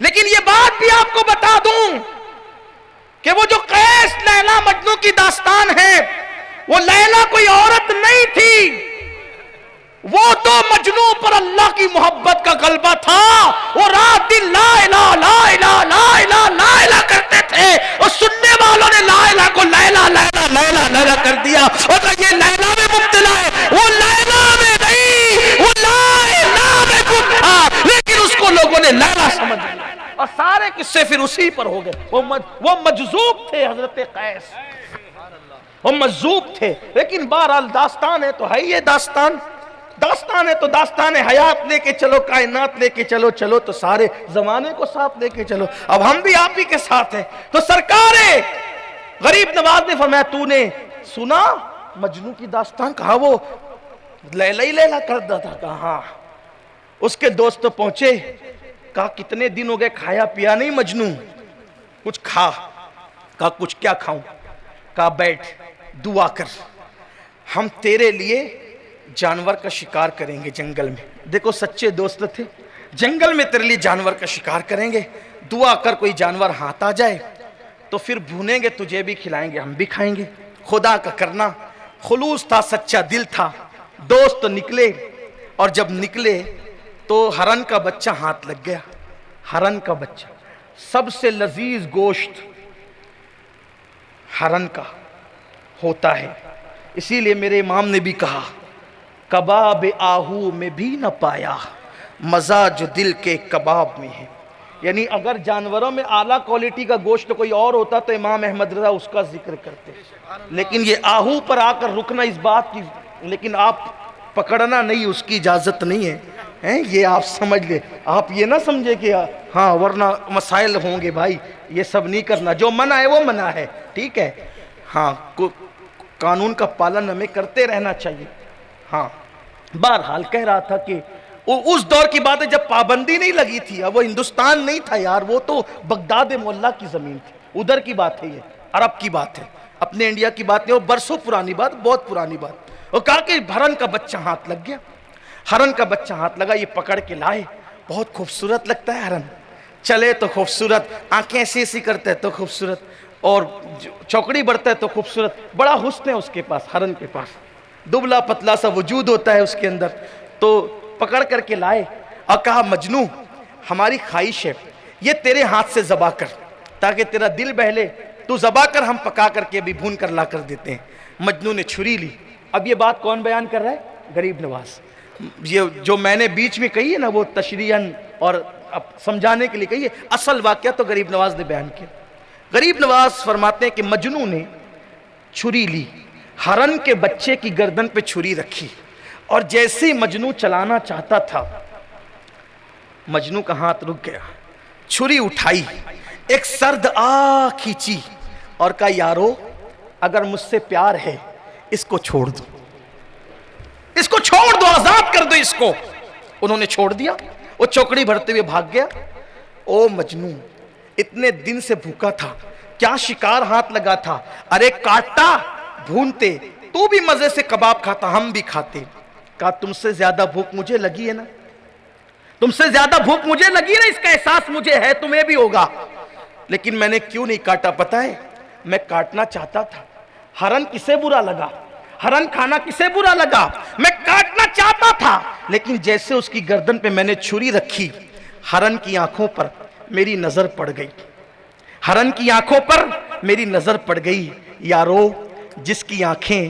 لیکن یہ بات بھی آپ کو بتا دوں کہ وہ جو قیس لیلا مجنوں کی داستان ہے، وہ لیلا کوئی عورت نہیں تھی، وہ تو مجنوں پر اللہ کی محبت کا غلبہ تھا۔ وہ رات دن لا الہ لا الہ لا الہ لا الہ کرتے تھے، اور سننے والوں نے لا الہ کو لیلا لیلا لیلا لیلا کر دیا، اور یہ لیلا میں مبتلا ہے، وہ لیلا میں نہیں، وہ لا الہ میں گم تھا، لیکن اس کو لوگوں نے لیلا سمجھ لیا، اور سارے قصے پھر اسی پر ہو گئے۔ وہ مجذوب تھے حضرت قیس، وہ مجذوب تھے، لیکن بہرحال داستان ہے تو ہے یہ داستان، داستان ہے تو داستان ہے، حیات لے کے چلو، کائنات لے کے چلو، چلو تو سارے زمانے کو ساتھ لے کے چلو، اب ہم بھی آپ ہی کے ساتھ ہیں۔ تو سرکار غریب نواز نے فرمایا تو نے سنا مجنوں کی داستان؟ کہا وہ لیلا ہی لیلا کرتا تھا۔ کہا ہاں۔ اس کے دوست تو پہنچے، کہا کتنے دن ہو گئے کھایا پیا نہیں مجنوں، کچھ کھا۔ کہا کچھ کیا کھاؤں؟ کہا بیٹھ دعا کر، ہم تیرے لیے جانور کا شکار کریں گے جنگل میں۔ دیکھو سچے دوست تھے، جنگل میں تیرے لیے جانور کا شکار کریں گے، دعا کر کوئی جانور ہاتھ آ جائے تو پھر بھونیں گے، تجھے بھی کھلائیں گے، ہم بھی کھائیں گے۔ خدا کا کرنا، خلوص تھا، سچا دل تھا۔ دوست نکلے، اور جب نکلے تو ہرن کا بچہ ہاتھ لگ گیا۔ ہرن کا بچہ، سب سے لذیذ گوشت ہرن کا ہوتا ہے، اسی لیے میرے امام نے بھی کہا کباب آہو میں بھی نہ پایا، مزہ جو دل کے کباب میں ہے۔ یعنی اگر جانوروں میں اعلیٰ کوالٹی کا گوشت کوئی اور ہوتا تو امام احمد رضا اس کا ذکر کرتے، لیکن یہ آہو پر آ کر رکنا اس بات کی، لیکن آپ پکڑنا نہیں، اس کی اجازت نہیں ہے، یہ آپ سمجھ لیں۔ آپ یہ نہ سمجھے کہ ہاں ورنہ مسائل ہوں گے بھائی، یہ سب نہیں کرنا، جو منع ہے وہ منع ہے، ٹھیک ہے، ہاں قانون کا پالن ہمیں کرتے رہنا چاہیے۔ ہاں بہرحال کہہ رہا تھا کہ اس دور کی بات ہے جب پابندی نہیں لگی تھی، اب وہ ہندوستان نہیں تھا یار، وہ تو بغداد معلیٰ کی زمین تھی، ادھر کی بات ہے، یہ عرب کی بات ہے، اپنے انڈیا کی بات نہیں، وہ برسوں پرانی بات، بہت پرانی بات۔ وہ کہا کہ ہرن کا بچہ ہاتھ لگ گیا، ہرن کا بچہ ہاتھ لگا، یہ پکڑ کے لائے، بہت خوبصورت لگتا ہے ہرن، چلے تو خوبصورت، آنکھیں ایسی ایسی کرتے تو خوبصورت، اور چوکڑی بڑھتا ہے تو خوبصورت، بڑا حسن ہے اس کے پاس، ہرن کے پاس دبلا پتلا سا وجود ہوتا ہے اس کے اندر۔ تو پکڑ کر کے لائے اور کہا مجنوں ہماری خواہش ہے یہ تیرے ہاتھ سے ذبح کر تاکہ تیرا دل بہلے، تو ذبح کر، ہم پکا کر کے ابھی بھون کر لا کر دیتے ہیں۔ مجنوں نے چھری لی۔ اب یہ بات کون بیان کر رہا ہے؟ غریب نواز۔ یہ جو میں نے بیچ میں کہی ہے نا وہ تشریحاً اور سمجھانے کے لیے کہی ہے، اصل واقعہ تو غریب نواز نے بیان کیا۔ غریب نواز فرماتے ہیں کہ مجنوں نے چھری لی، ہرن کے بچے کی گردن پہ چھری رکھی، اور جیسے مجنوں چلانا چاہتا تھا مجنوں کا ہاتھ رک گیا، چھری اٹھائی، ایک سرد آہ کھینچی اور کہا یارو اگر مجھ سے پیار ہے اس کو چھوڑ دو، اس کو چھوڑ دو، آزاد کر دو اس کو۔ انہوں نے چھوڑ دیا، وہ چوکڑی بھرتے ہوئے بھاگ گیا۔ او مجنوں اتنے دن سے بھوکا تھا، کیا شکار ہاتھ لگا تھا، ارے کاٹتا بھونتے، تو بھی مزے سے کباب کھاتا، ہم بھی کھاتے۔ کہا تم سے زیادہ بھوک مجھے لگی ہے نا، تم سے زیادہ بھوک مجھے لگی ہے نا، اس کا احساس مجھے ہے، تمہیں بھی ہوگا، لیکن میں نے کیوں نہیں کاٹا پتہ ہے؟ میں کاٹنا چاہتا تھا، ہرن کسے برا لگا، ہرن کھانا کسے برا لگا، میں کاٹنا چاہتا تھا، لیکن جیسے اس کی گردن پہ میں نے چھری رکھی، ہرن کی آنکھوں پر میری نظر پڑ گئی، ہرن کی آنکھوں پر میری نظر پڑ گئی۔ یارو جس کی آنکھیں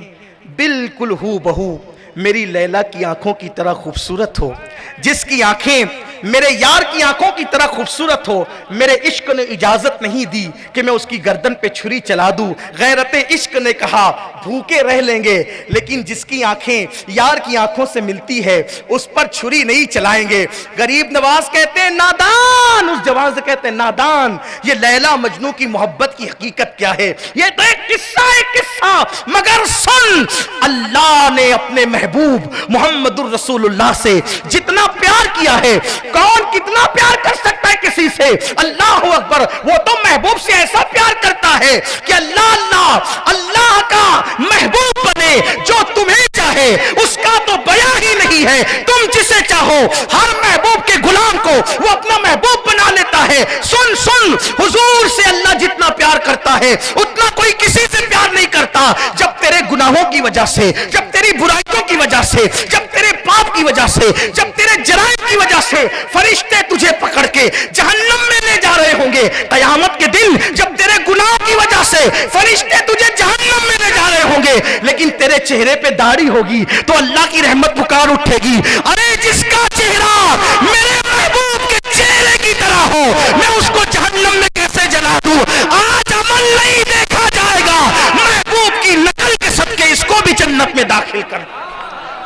بالکل ہو بہو میری لیلا کی آنکھوں کی طرح خوبصورت ہو، جس کی آنکھیں میرے یار کی آنکھوں کی طرح خوبصورت ہو، میرے عشق نے اجازت نہیں دی کہ میں اس کی گردن پہ چھری چلا دوں۔ غیرت عشق نے کہا بھوکے رہ لیں گے، لیکن جس کی آنکھیں یار کی آنکھوں سے ملتی ہے اس پر چھری نہیں چلائیں گے۔ غریب نواز کہتے ہیں نادان، اس جوان سے کہتے ہیں نادان، یہ لیلا مجنوں کی محبت کی حقیقت کیا ہے؟ یہ تو ایک قصہ ہے، قصہ، مگر سن اللہ نے اپنے محبوب محمد الرسول اللہ سے جتنا پیار کیا ہے، کون کتنا پیار کر سکتا ہے کسی سے؟ اللہ اکبر، وہ تو محبوب سے ایسا پیار کرتا ہے کہ اللہ اللہ اللہ کا محبوب بنے جو تمہیں چاہے، اس کا تو بیان ہی نہیں ہے، تم جسے چاہو۔ ہر محبوب کے غلام کو وہ اپنا محبوب بنا لیتا ہے۔ سن سن، حضور سے اللہ جتنا پیار کرتا ہے اتنا کوئی کسی سے پیار نہیں کرتا۔ جب تیرے گناہوں کی وجہ سے، جب تیری برائیوں کی وجہ سے، جب تیرے پاپ کی وجہ سے، جب تیرے جرائم کی وجہ سے فرشتے تجھے پکڑ کے جہنم میں لے جا رہے ہوں گے، قیامت کے دن جب تیرے گناہوں کی وجہ سے فرشتے تجھے جہنم میں لے جا رہے ہوں گے، لیکن تیرے چہرے پہ داڑھی ہوگی تو اللہ کی رحمت پکار اٹھے گی، ارے جس کا چہرہ میرے محبوب کے چہرے کی طرح ہو، میں اس کو جہنم میں کیسے جلا دوں؟ آج عمل نہیں دیکھا جائے گا، محبوب کی نقل کے صدقے اس کو بھی جنت میں داخل کر۔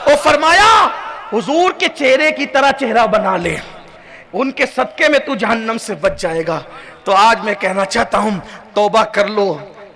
اور فرمایا حضور کے چہرے کی طرح چہرہ بنا لے، ان کے صدقے میں تو جہنم سے بچ جائے گا۔ تو آج میں کہنا چاہتا ہوں توبہ کر لو،